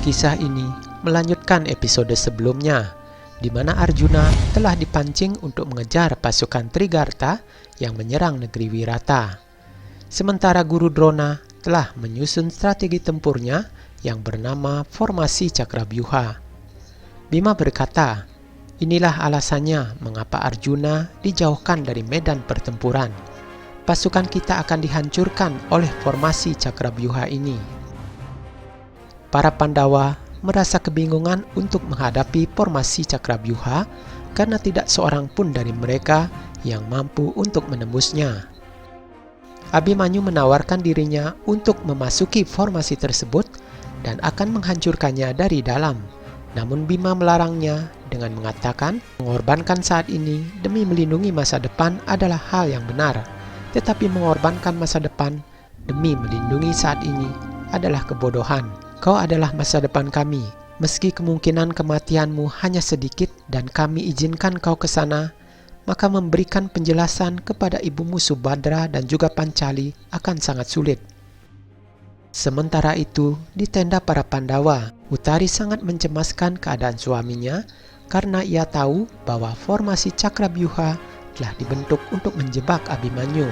Kisah ini melanjutkan episode sebelumnya, di mana Arjuna telah dipancing untuk mengejar pasukan Trigarta yang menyerang negeri Wirata. Sementara Guru Drona telah menyusun strategi tempurnya yang bernama Formasi Cakrabyuha. Bima berkata, inilah alasannya mengapa Arjuna dijauhkan dari medan pertempuran. Pasukan kita akan dihancurkan oleh formasi Cakrabyuha ini. Para Pandawa merasa kebingungan untuk menghadapi formasi Cakrabyuha karena tidak seorang pun dari mereka yang mampu untuk menembusnya. Abhimanyu menawarkan dirinya untuk memasuki formasi tersebut dan akan menghancurkannya dari dalam. Namun Bima melarangnya dengan mengatakan mengorbankan saat ini demi melindungi masa depan adalah hal yang benar. Tetapi mengorbankan masa depan demi melindungi saat ini adalah kebodohan. Kau adalah masa depan kami. Meski kemungkinan kematianmu hanya sedikit dan kami izinkan kau ke sana, maka memberikan penjelasan kepada ibumu Subhadra dan juga Pancali akan sangat sulit. Sementara itu, di tenda para Pandawa, Uttari sangat mencemaskan keadaan suaminya karena ia tahu bahwa formasi Cakrabyuha telah dibentuk untuk menjebak Abhimanyu.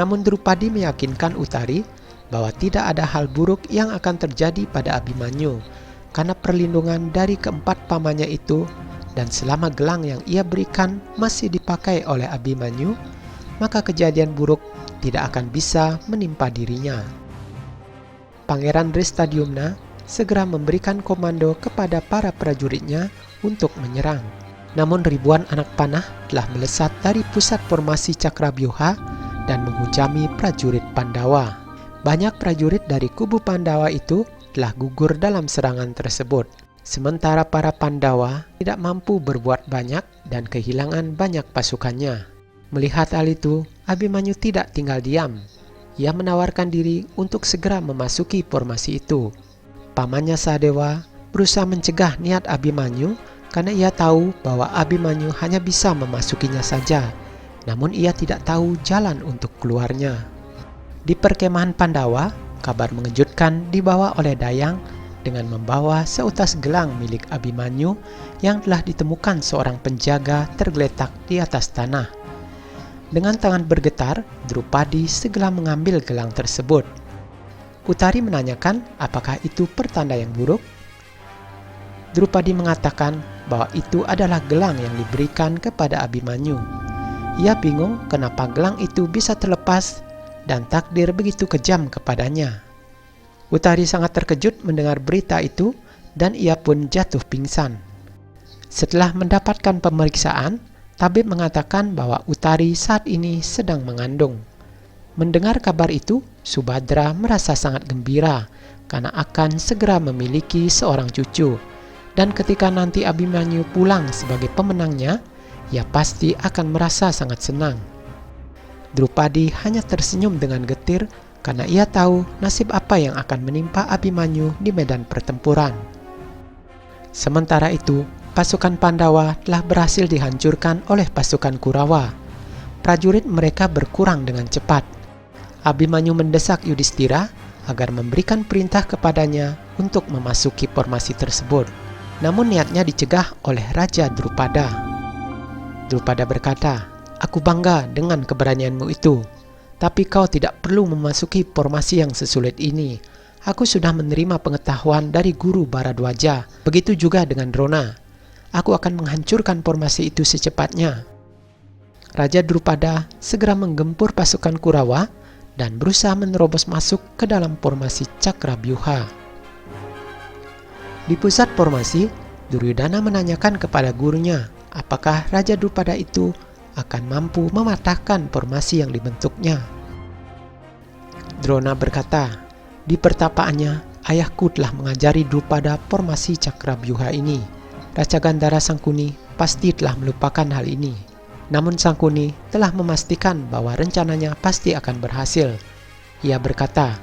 Namun Drupadi meyakinkan Uttari bahwa tidak ada hal buruk yang akan terjadi pada Abhimanyu karena perlindungan dari keempat pamannya itu, dan selama gelang yang ia berikan masih dipakai oleh Abhimanyu, maka kejadian buruk tidak akan bisa menimpa dirinya. Pangeran Drestadyumna segera memberikan komando kepada para prajuritnya untuk menyerang. Namun ribuan anak panah telah melesat dari pusat formasi Cakrabyuha dan menghujami prajurit Pandawa. Banyak prajurit dari kubu Pandawa itu telah gugur dalam serangan tersebut. Sementara para Pandawa tidak mampu berbuat banyak dan kehilangan banyak pasukannya. Melihat hal itu, Abhimanyu tidak tinggal diam. Ia menawarkan diri untuk segera memasuki formasi itu. Pamannya Sadewa berusaha mencegah niat Abhimanyu karena ia tahu bahwa Abhimanyu hanya bisa memasukinya saja. Namun ia tidak tahu jalan untuk keluarnya. Di perkemahan Pandawa, kabar mengejutkan dibawa oleh Dayang dengan membawa seutas gelang milik Abhimanyu yang telah ditemukan seorang penjaga tergeletak di atas tanah. Dengan tangan bergetar, Drupadi segera mengambil gelang tersebut. Uttari menanyakan apakah itu pertanda yang buruk. Drupadi mengatakan bahwa itu adalah gelang yang diberikan kepada Abhimanyu. Ia bingung kenapa gelang itu bisa terlepas dan takdir begitu kejam kepadanya. Uttari sangat terkejut mendengar berita itu dan ia pun jatuh pingsan. Setelah mendapatkan pemeriksaan, tabib mengatakan bahwa Uttari saat ini sedang mengandung. Mendengar kabar itu, Subhadra merasa sangat gembira karena akan segera memiliki seorang cucu. Dan ketika nanti Abhimanyu pulang sebagai pemenangnya, ia pasti akan merasa sangat senang. Drupadi hanya tersenyum dengan getir karena ia tahu nasib apa yang akan menimpa Abhimanyu di medan pertempuran. Sementara itu, pasukan Pandawa telah berhasil dihancurkan oleh pasukan Kurawa. Prajurit mereka berkurang dengan cepat. Abhimanyu mendesak Yudhistira agar memberikan perintah kepadanya untuk memasuki formasi tersebut. Namun niatnya dicegah oleh Raja Drupada. Drupada berkata, "Aku bangga dengan keberanianmu itu, tapi kau tidak perlu memasuki formasi yang sesulit ini. Aku sudah menerima pengetahuan dari Guru Bharadwaja, begitu juga dengan Drona. Aku akan menghancurkan formasi itu secepatnya." Raja Drupada segera menggempur pasukan Kurawa dan berusaha menerobos masuk ke dalam formasi Cakrabyuha. Di pusat formasi, Duryodhana menanyakan kepada gurunya apakah Raja Drupada itu akan mampu mematahkan formasi yang dibentuknya. Drona berkata, di pertapaannya, ayahku telah mengajari Drupada formasi Cakrabyuha ini. Raja Gandhara Sangkuni pasti telah melupakan hal ini. Namun Sangkuni telah memastikan bahwa rencananya pasti akan berhasil. Ia berkata,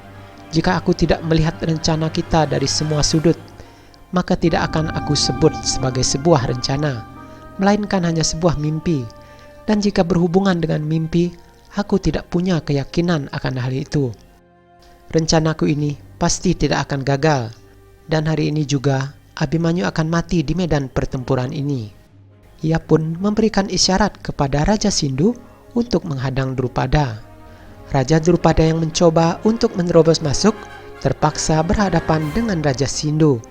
jika aku tidak melihat rencana kita dari semua sudut, maka tidak akan aku sebut sebagai sebuah rencana, melainkan hanya sebuah mimpi. Dan jika berhubungan dengan mimpi, aku tidak punya keyakinan akan hal itu. Rencanaku ini pasti tidak akan gagal. Dan hari ini juga Abimanyu akan mati di medan pertempuran ini. Ia pun memberikan isyarat kepada Raja Sindhu untuk menghadang Drupada. Raja Drupada yang mencoba untuk menerobos masuk terpaksa berhadapan dengan Raja Sindhu.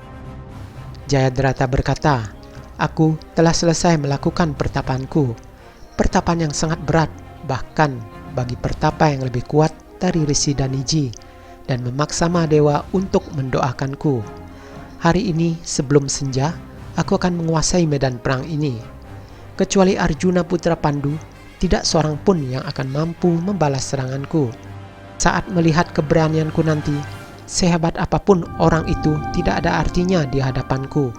Jayadratha berkata, "Aku telah selesai melakukan pertapanku. Pertapan yang sangat berat, bahkan bagi pertapa yang lebih kuat dari Risi Daniji, dan memaksa Mahadewa untuk mendoakanku. Hari ini sebelum senja, aku akan menguasai medan perang ini. Kecuali Arjuna putra Pandu, tidak seorang pun yang akan mampu membalas seranganku. Saat melihat keberanianku nanti, sehebat apapun orang itu tidak ada artinya di hadapanku."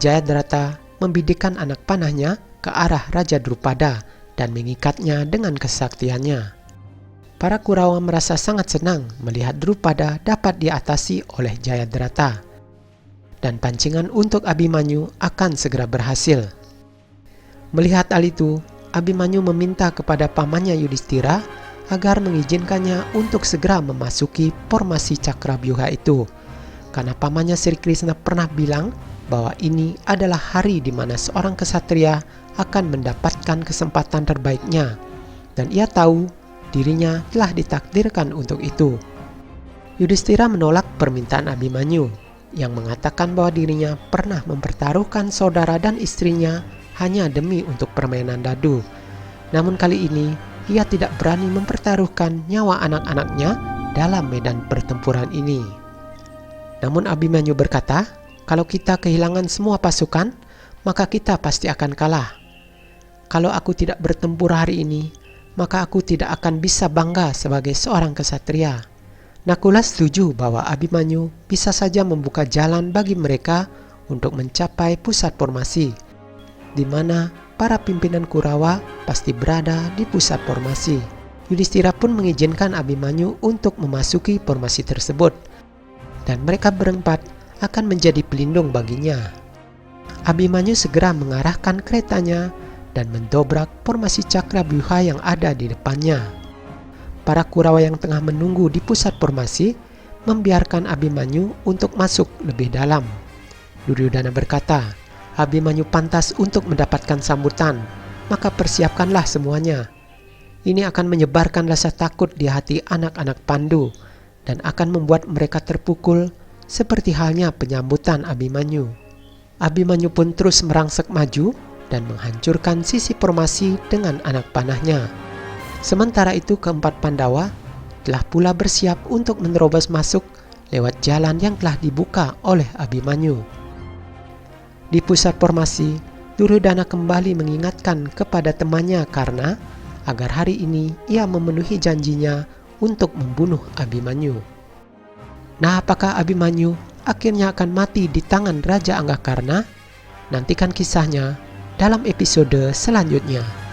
Jayadratha membidikkan anak panahnya ke arah Raja Drupada dan mengikatnya dengan kesaktiannya. Para Kurawa merasa sangat senang melihat Drupada dapat diatasi oleh Jayadratha, dan pancingan untuk Abimanyu akan segera berhasil. Melihat hal itu, Abimanyu meminta kepada pamannya Yudhistira agar mengizinkannya untuk segera memasuki formasi Cakrabyuha itu, karena pamannya Sri Krishna pernah bilang bahwa ini adalah hari di mana seorang kesatria akan mendapatkan kesempatan terbaiknya, dan ia tahu dirinya telah ditakdirkan untuk itu. Yudhistira menolak permintaan Abimanyu yang mengatakan bahwa dirinya pernah mempertaruhkan saudara dan istrinya hanya demi untuk permainan dadu. Namun kali ini ia tidak berani mempertaruhkan nyawa anak-anaknya dalam medan pertempuran ini. Namun Abimanyu berkata, "Kalau kita kehilangan semua pasukan, maka kita pasti akan kalah. Kalau aku tidak bertempur hari ini, maka aku tidak akan bisa bangga sebagai seorang kesatria." Nakula setuju bahwa Abimanyu bisa saja membuka jalan bagi mereka untuk mencapai pusat formasi, di mana para pimpinan Kurawa pasti berada di pusat formasi. Yudhistira pun mengizinkan Abimanyu untuk memasuki formasi tersebut, dan mereka berempat akan menjadi pelindung baginya. Abimanyu segera mengarahkan keretanya dan mendobrak formasi Cakrabyuha yang ada di depannya. Para Kurawa yang tengah menunggu di pusat formasi membiarkan Abimanyu untuk masuk lebih dalam. Duryodhana berkata, "Abimanyu pantas untuk mendapatkan sambutan, maka persiapkanlah semuanya. Ini akan menyebarkan rasa takut di hati anak-anak Pandu dan akan membuat mereka terpukul seperti halnya penyambutan Abimanyu." Abimanyu pun terus merangsek maju dan menghancurkan sisi formasi dengan anak panahnya. Sementara itu keempat Pandawa telah pula bersiap untuk menerobos masuk lewat jalan yang telah dibuka oleh Abimanyu. Di pusat formasi, Duryodhana kembali mengingatkan kepada temannya karena agar hari ini ia memenuhi janjinya untuk membunuh Abimanyu. Nah, apakah Abimanyu akhirnya akan mati di tangan Raja Anggakarna? Nantikan kisahnya dalam episode selanjutnya.